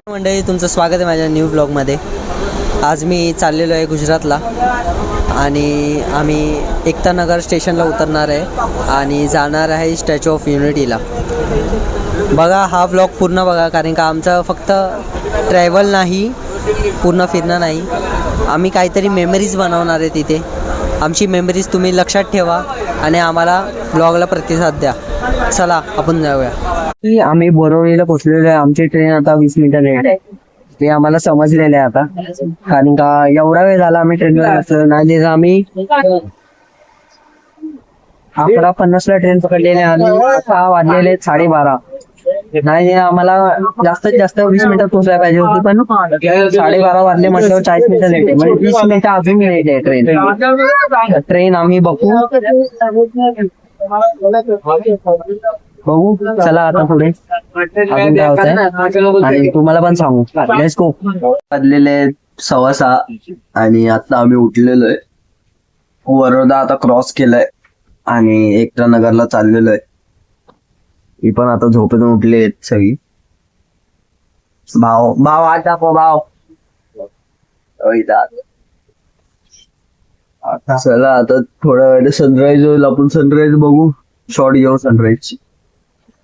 मंडळी, तुमचं स्वागत आहे माझ्या न्यू ब्लॉगमध्ये. आज मी चाललेलो आहे गुजरातला आणि आम्ही एकता नगर स्टेशनला उतरणार आहे आणि जाणार आहे स्टॅच्यू ऑफ युनिटीला. बघा हा ब्लॉग पूर्ण बघा, कारण का आमचं फक्त ट्रॅव्हल नाही, पूर्ण फिरणं नाही, आम्ही काहीतरी मेमरीज बनवणार आहे तिथे. आमची मेमरीज तुम्ही लक्षात ठेवा आणि आम्हाला ब्लॉगला प्रतिसाद द्या. चला आपण जाऊया. आम्ही बोरवलीला पोहोचलेलो आहे. आमची ट्रेन आता 20 मिनिटं लेट आहे. ते आम्हाला समजलेलं आहे आता, कारण का एवढा वेळ झाला आम्ही ट्रेनला बसलो नाही. आम्ही 11:50ला ट्रेन पकडलेली आणि आता वाजलेले 12:30. नाही, आम्हाला जास्तीत जास्त 20 मिनिटात पोहोचायला पाहिजे होती, पण 12:30 वाजले म्हटल्यावर 40 मिनिटं लेट आहे, म्हणजे 20 मिनिटं अजून लेट आहे ट्रेन. आम्ही बघू चला आता पुढे अजून काय होतंय आणि तुम्हाला पण सांगू. Let's go. वाजलेले 6:15 आणि आता आम्ही उठलेलो आहे. वरोदा आता क्रॉस केलाय आणि एकता नगरला चाललेलो आहे. मी पण आता झोपेतून उठले आहेत सगळी. भाव आज दाखव भाव. चला आता थोड्या वेळ सनराईज होईल, आपण सनराईज बघू, शॉर्ट घेऊ सनराईज.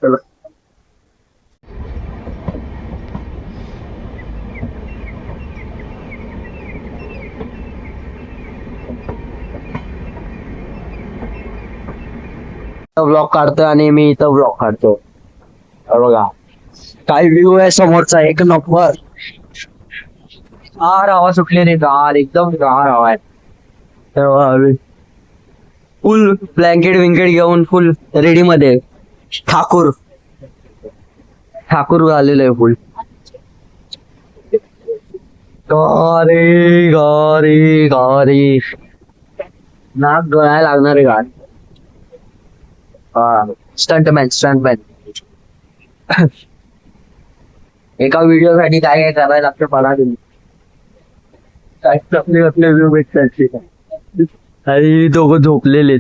चला ब्लॉग काढतोय आणि मी इथं ब्लॉग काढतो. बघा काय व्ह्यू आहे समोरचा, एक नंबर. गार हवा सुटलेली, गार, एकदम गार हवा आहे. फुल ब्लँकेट विंकेट घेऊन फुल रेडी मध्ये ठाकूर आलेलो आहे फुल. गारी गारी गारी नाक गळायला लागणार आहे गार. स्टंटमॅन एका व्हिडिओ साठी काय काय करायला लागतं मला तुम्ही काय आपले व्ह्यू भेटतात. आणि दोघं झोपलेले.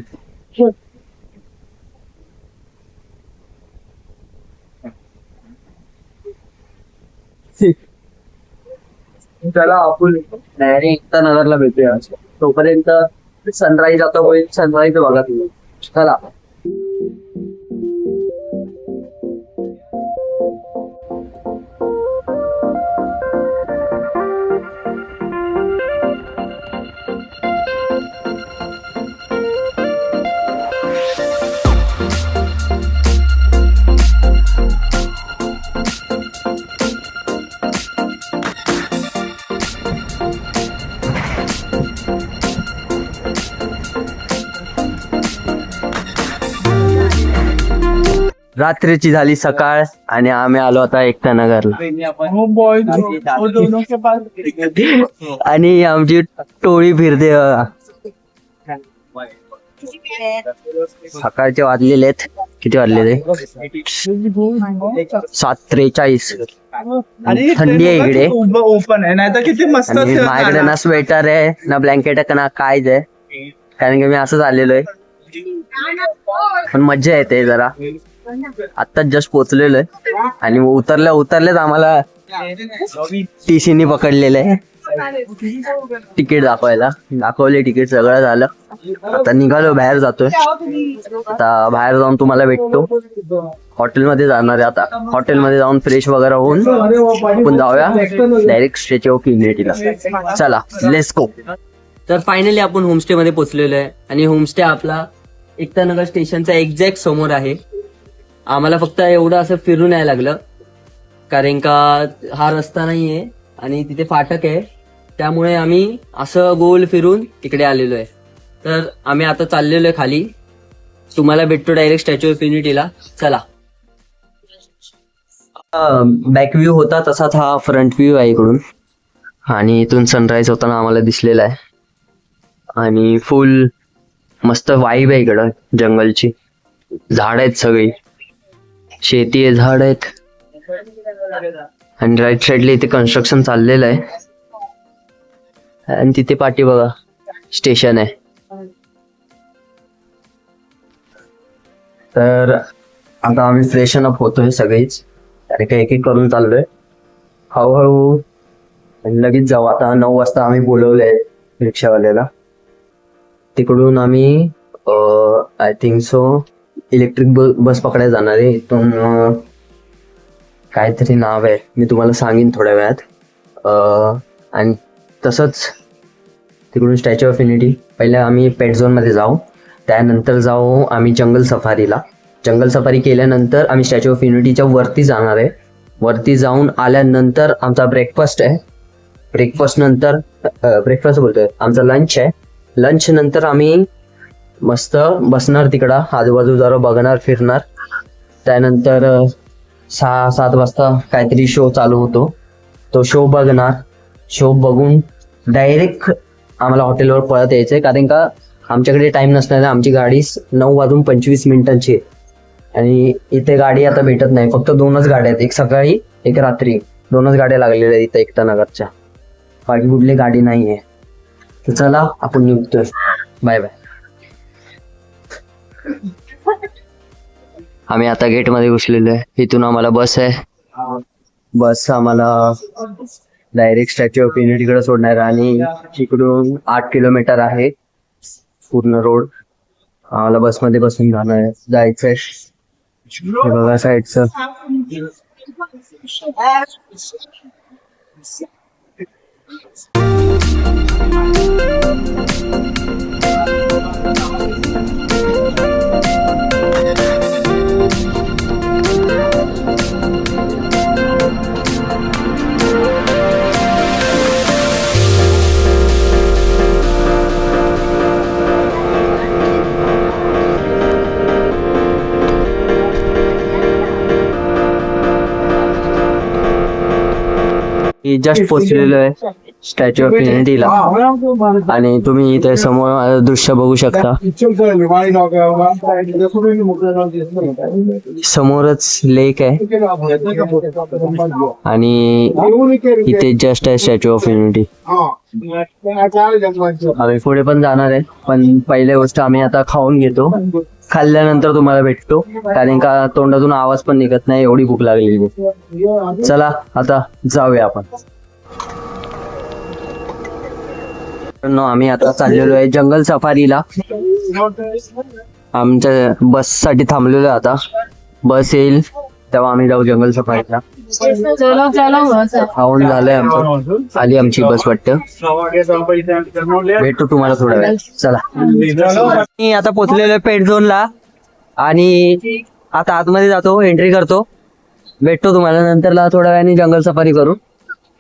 चला आपण एकता नगरला भेटूया. तोपर्यंत सनराईज आता होईल, सनराईज बघा तुम्ही. चला रात्रीची झाली सकाळ आणि आम्ही आलो आता एकता नगरला आणि आमची टोळी फिरते. सकाळचे वाजलेले आहेत, किती वाजलेले 7:43. थंडी आहे इकडे, माझ्याकडे ना स्वेटर आहे ना ब्लँकेट आहे ना कायच आहे, कारण की मी असंच आलेलो आहे. पण मज्जा येते जरा. आत्ताच जस्ट पोहोचलेलो आहे आणि उतरल्याच आम्हाला टीसीनी पकडलेलं आहे तिकीट दाखवले तिकीट सगळं झालं. आता निघालो, बाहेर जातोय. आता बाहेर जाऊन तुम्हाला भेटतो. हॉटेलमध्ये जाणार आहे. आता हॉटेलमध्ये जाऊन फ्रेश वगैरे होऊन आपण जाऊया डायरेक्ट स्टॅच्यू ऑफ युनिटीला. चला लेट्स गो. तर फायनली आपण होमस्टे मध्ये पोहोचलेलो आहे आणि होमस्टे आपला एकता नगर स्टेशनचा एक्झॅक्ट समोर आहे. आम्हाला फक्त एवढं असं फिरून यायला लागलं, कारण का हा रस्ता नाहीये आणि तिथे फाटक आहे, त्यामुळे आम्ही असं गोल फिरून इकडे आलेलो आहे. तर आम्ही आता चाललेलो आहे खाली. तुम्हाला भेटतो डायरेक्ट स्टॅच्यू ऑफ युनिटीला. चला. बॅक व्ह्यू होता तसाच हा फ्रंट व्ह्यू आहे इकडून, आणि इथून सनराईज होताना आम्हाला दिसलेला आहे. आणि फुल मस्त वाईब आहे इकडं, जंगलची. झाड आहेत सगळी, शेती आहे, झाड आहेत. आणि राईट साईडला इथे कन्स्ट्रक्शन चाललेलं आहे आणि तिथे पाठी बघा स्टेशन आहे. तर आता आम्ही फ्रेशन अप होतोय सगळीच, आणि काही एक एक करून चाललोय. हळूहळू लगेच जाऊ. आता 9 वाजता आम्ही बोलवलंय रिक्षावाल्याला. तिकडून आम्ही I think so electric bus पकडायला जाणार आहे. इथून काहीतरी नाव आहे, मी तुम्हाला सांगेन थोड्या वेळात. आणि तसंच तिकडून स्टॅच्यू ऑफ युनिटी. पहिले आम्ही पेट झोनमध्ये जाऊ, त्यानंतर जाऊ आम्ही जंगल सफारीला. जंगल सफारी केल्यानंतर आम्ही स्टॅच्यू ऑफ युनिटीच्या वरती जाणार आहे. वरती जाऊन आल्यानंतर आमचा ब्रेकफास्ट आहे. ब्रेकफास्ट बोलतोय, आमचा लंच आहे. लंच नंतर आम्ही मस्त बसणार तिकडं, आजूबाजू जरा बघणार फिरणार. त्यानंतर 6-7 वाजता काहीतरी शो चालू होतो, तो शो बघणार. शो बघून डायरेक्ट आम्हाला हॉटेलवर पळत यायचंय, कारण का आमच्याकडे टाइम नसणार. आमची गाडी 9:25 आहे आणि इथे गाडी आता भेटत नाही. फक्त 2च गाड्या आहेत, एक सकाळी एक रात्री. 2च गाड्या लागलेल्या आहेत इथं एकता नगरच्या, बाकी कुठली गाडी नाहीये. तर चला आपण निघतोय. Bye bye. आम्ही आता गेट मध्ये घुसलेलो आहे. इथून आम्हाला बस आहे. बस आम्हाला डायरेक्ट स्टॅच्यू ऑफ युनिटीकडे सोडणार आणि इकडून 8 किलोमीटर आहे पूर्ण रोड. आम्हाला बसमध्ये बसून जायचंय. हे बघा साईडचं. जस्ट पोहोचलेलो आहे स्टॅच्यू ऑफ युनिटीला आणि तुम्ही इथे समोर दृश्य बघू शकता. समोरच लेक आहे आणि इथे जस्ट आहे स्टॅच्यू ऑफ युनिटी. आम्ही पुढे पण जाणार आहे, पण पहिली गोष्ट आम्ही आता खाऊन घेतो. खाल्ल्यानंतर तुम्हाला भेटतो, कारण का तोंडातून आवाज पण निघत नाही, एवढी भूक लागलेली. चला आता जाऊया आपण. आम्ही आता चाललेलो आहे जंगल सफारीला. आमच्या बस साठी थांबलेलो आहे. आता बस येईल तेव्हा आम्ही जाऊ जंगल सफारीला. खाऊन झालंय आमचं, आली आमची बस वाटतं. भेटतो तुम्हाला थोड्या वेळ. चला. मी आता पोहोचलेलो आहे पेट झोनला आणि आता आतमध्ये जातो, एंट्री करतो. भेटतो तुम्हाला नंतरला थोड्या वेळाने जंगल सफारी करू.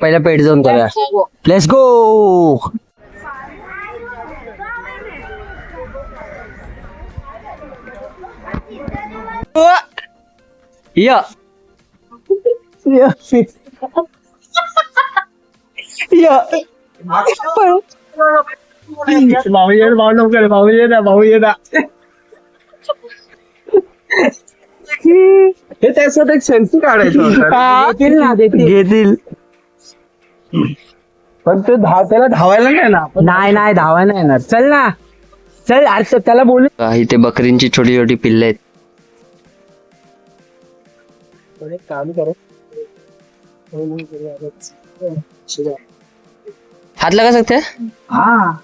पहिला पेट झोन करूया. Let's go. या हे त्याच्यात एक सेल्फी काढायचं घेतील, पण ते त्याला धावायला नाही ना. नाही धावायला येणार. चल ना, चल. अरे त्याला बोलू. इथे बकरींची छोटी छोटी पिल्ले आहेत. काम करो. हाथ लगा सकते हैं? हा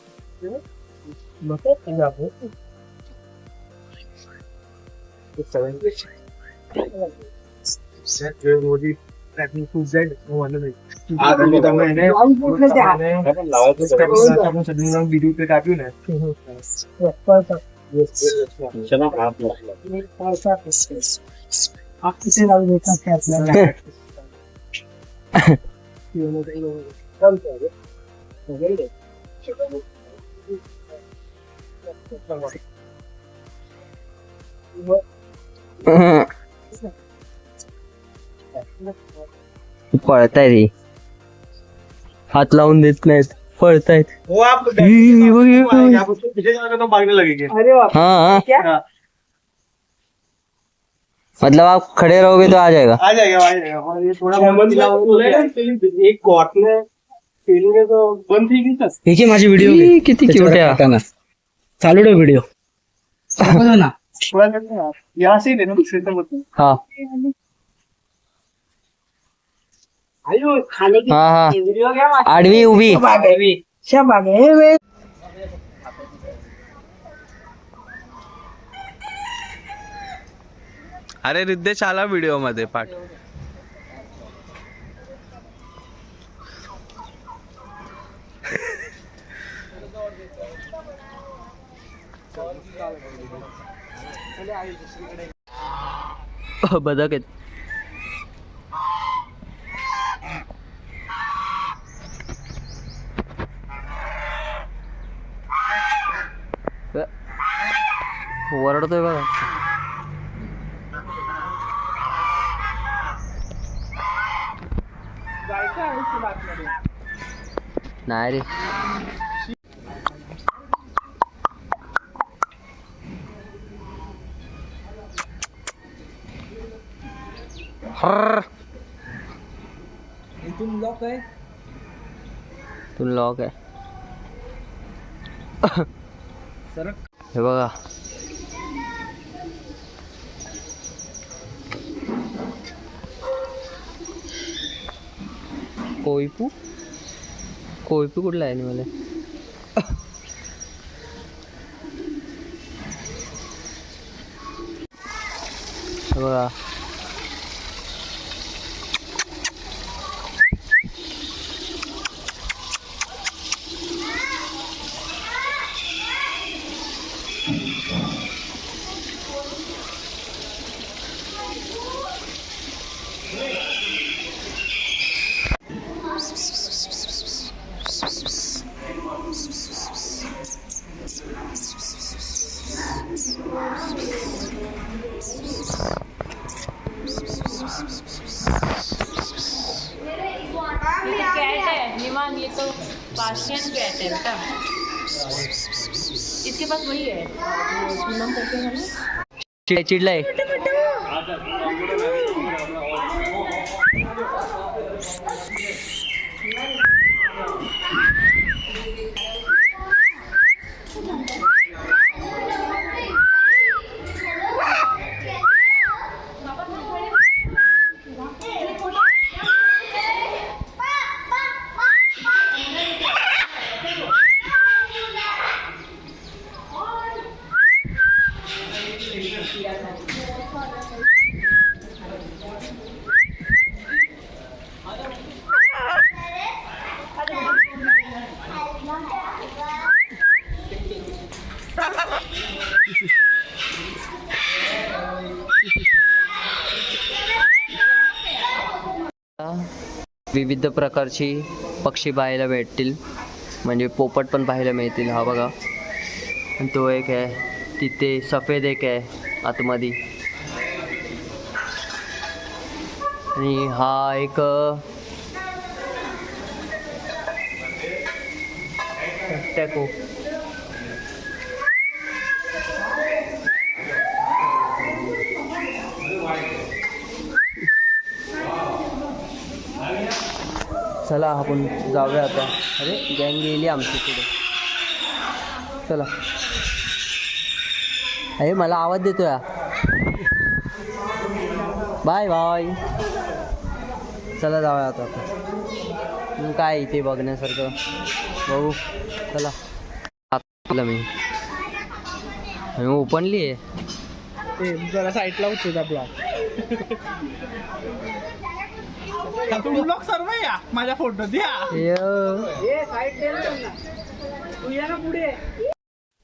व्हिडिओ पे टाकून पळताय रे, हात लावून देत नाहीत, पळतायत. वो आप पीछे जाकर तो भागने लगेंगे. हाँ मतलब आप खड़े रहोगे तो आ जाएगा. आ जाएगा. और ये थोड़ा एक कॉट में खेलेंगे तो बंद थी नहीं. हे माझी व्हिडिओ किती क्यूट आहे. चालू ठेव व्हिडिओ ना. यहाँ से ही देना दूसरे से. हाँ खाने की हा हा व्हिडिओ घ्या माझी. आडवी उभी शाबाग आहे वे. अरे रिद्धेश आला व्हिडिओ मध्ये पाठ. बदक आहेत. वरडतोय बघा. नाही रे. हर्र. इथून लॉक आहे. तू लॉक आहे. सरक. हे बघा. कोयपू कोयपू कुठला आहे मला. हे बघा. कैट है निमान, ये तो पार्शियन कैट है बेटा, इसके पास वही है पूनम करके है ना. चिडलाय. विविध प्रकारची पक्षी पाहायला भेटतील, म्हणजे पोपट पण पाहायला मिळतील. हा बघा, तो एक आहे तिथे, सफेद एक आहे आतमध्ये, आणि हा एक टॅको. चला आपण जाऊया आता. अरे गँग गेली आमची पुढे. चला. अरे मला आवाज देतोय. Bye bye. चला जाऊया आता आपण. काय इथे बघण्यासारखं बघू. चला. आपलं मी ओपनली आहे. जरा साईडला होतो आपला. ब्लॉग सर्व या माझ्या फोटो द्या.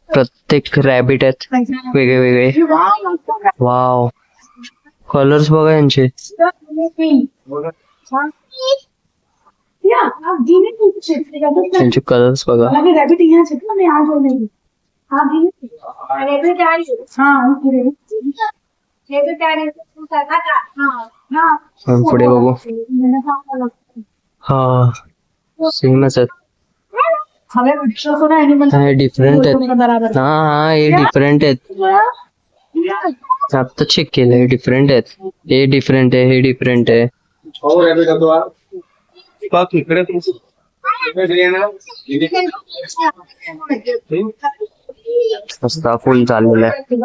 प्रत्येक रॅबिट आहेत वेगळे वेगळे. वाव, कलर्स बघा यांचे. त्यांचे कलर्स बघा. पुढे बघू. हा सेमच आहेत. डिफरंट आहेत. हा हे डिफरंट आहेत. आता चेक केलंय, डिफरंट आहेत. हे डिफरंट आहे, हे डिफरंट आहे. रस्ता फुल चाललेला आहे.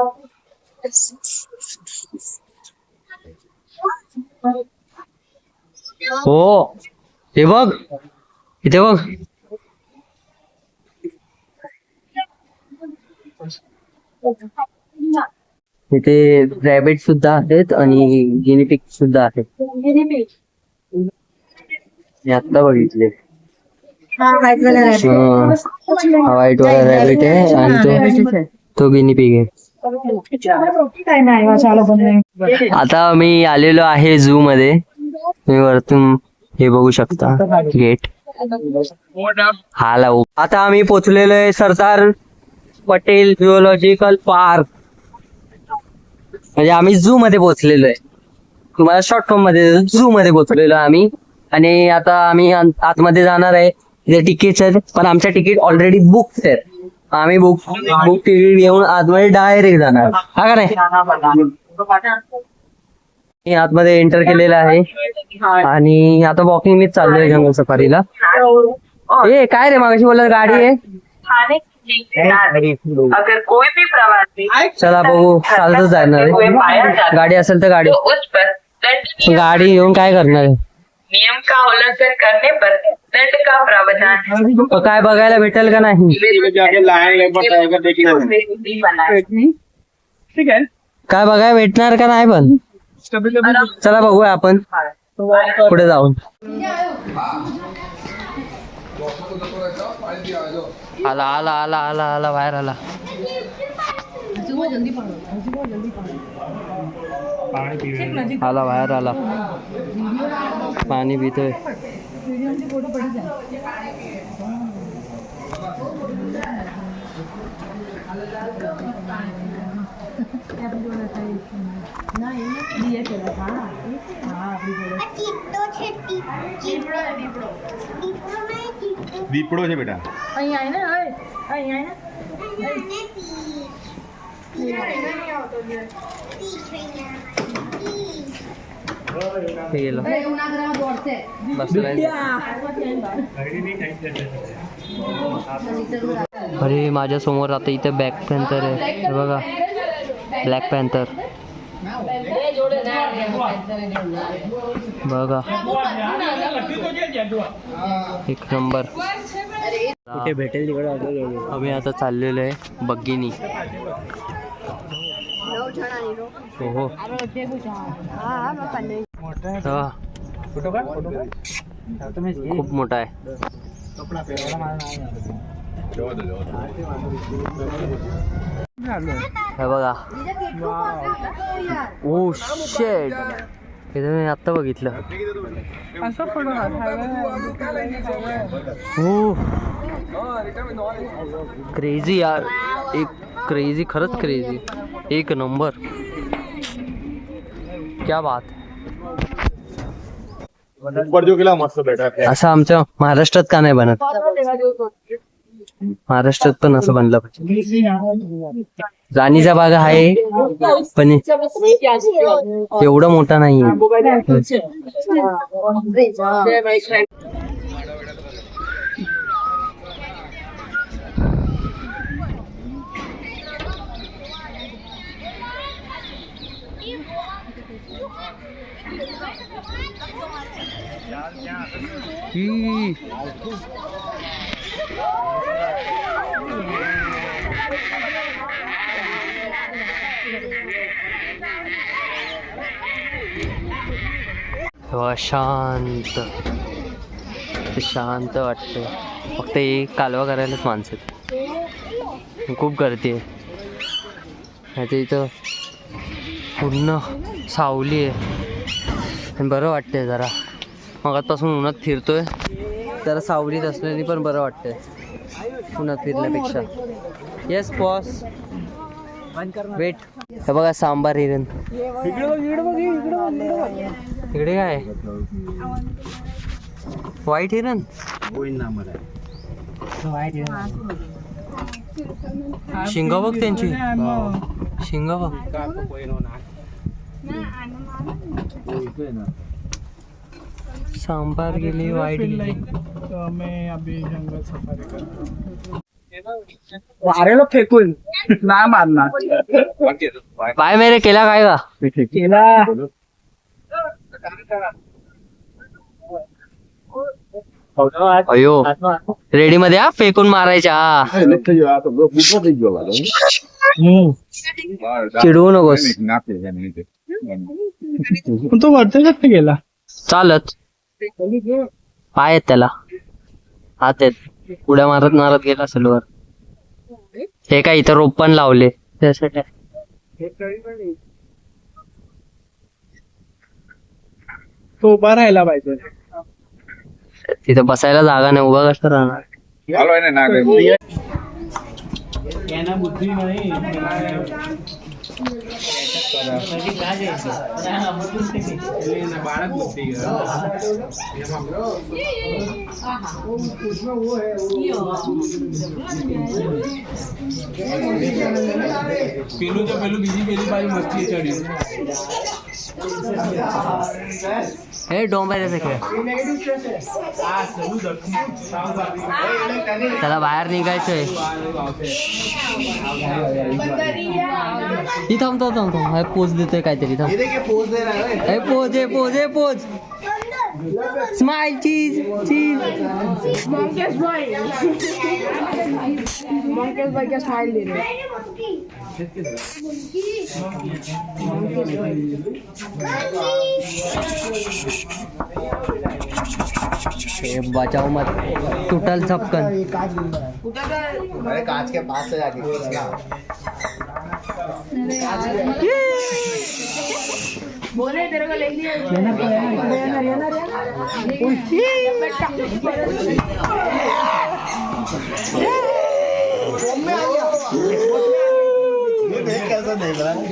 हो हे बघ इथे बघ. इथे रॅबिट सुद्धा आहेत आणि गिनीपिग सुद्धा आहेत. मी आता बघितले. हा व्हाईट वाला रॅबिट आहे आणि तो गिनीपिग आहे. आता मी आलेलो आहे झू मध्ये. तुम्ही वरतून हे बघू शकता गेट. आता आम्ही पोहोचलेलो आहे सरदार पटेल झुओलॉजिकल पार्क. म्हणजे आम्ही झू मध्ये पोहोचलेलो आहे. तुम्हाला शॉर्ट फॉर्म मध्ये झू मध्ये पोहोचलेलो आहे आम्ही. आणि आता आम्ही आतमध्ये जाणार आहे. तिथे तिकीट आहेत पण आमच्या तिकीट ऑलरेडी बुक आहेत. आम्ही बुक तिकीट घेऊन आतमध्ये डायरेक्ट जाणार. हा का नाही. मी आतमध्ये एंटर केलेलं आहे आणि आता वॉकिंग मीच चाललोय जंगल सफारीला. ए काय रे मागाशी बोलला गाडी आहे. अगर कोई भी प्रवासी चला बघू चालतच जाणार आहे. गाडी असेल तर गाडी. गाडी घेऊन काय करणार आहे. नियम का उल्लंघन करने पर दंड का प्रावधान है. काय बघायला भेटेल का नाही. ठीक आहे. काय बघायला भेटणार का नाही पण. चला बघूया आपण पुढे जाऊन. आला आला आला आला आला बाहेर आला. आला बाहेर आला. पाणी पितोय. દીપડો છે બેટા. गेलो बसलाय. अरे माझ्या समोर आता इथे ब्लॅक पॅन्थर आहे. हे बघा ब्लॅक पॅन्थर बघा एक नंबर. कुठे भेटेल तिकडे आम्ही आता चाललेलो आहे बग्गीनी. हो खूप मोठा आहे. हे बघा. ओ शेट इथे मी आत्ता बघितलं. हो क्रेझी यार. एक क्रेझी खरंच क्रेझी. एक नंबर. क्या बात. असं आमच्या महाराष्ट्रात का नाही बनत. महाराष्ट्रात पण असं बनलं पाहिजे. राणीचा बाग आहे पण एवढा मोठा नाहीये. शांत शांत वाटते. फक्त एक कालवा करायलाच माणसं आहेत. खूप गर्दी आहे. आता इथं पूर्ण सावली आहे. बरं वाटतंय जरा. मगापासून उन्हात फिरतोय जरा सावलीत असल्याने पण बरं वाटतंय उन्हात फिरण्यापेक्षा. Yes boss weight. हे बघा सांबार हिरण. इकडे काय व्हाईट हिरण. शिंग बघ त्यांची. शिंग बघ. सांबार गेली व्हाईट गेली. मैं अभी जंगल सफारी कर वारेला फेकून नाही मारणार. बाय मेरे केला काय का केला अयो रेडी मध्ये हा फेकून मारायच्या हा चिडवू नकोस पण तो वरती कसं गेला चालत पाय आहेत त्याला हात आहेत उड्या मारत मारत गेला असेल वर हे काय इथं रोप पण लावले त्यासाठी तो उभा राहायला पाहिजे तिथं बसायला जागा नाही उभा कसं राहणार यांना बुद्धी नाही बाळात बुद्धी पेलू तो पेलू बीजी पेली बारी मस्ती चढ़ी हे डोंबऱ्याचं खेळ त्याला बाहेर निघायचंय ही थांबतो हा पोज देतोय काहीतरी थांब हे पोज आहे पोज आहे पोज स्माइल चीज चीज बचाओ मत टूटल झपकन कांच के पास से जाके बोले तेरे को ले लिया कैसा देख रहा है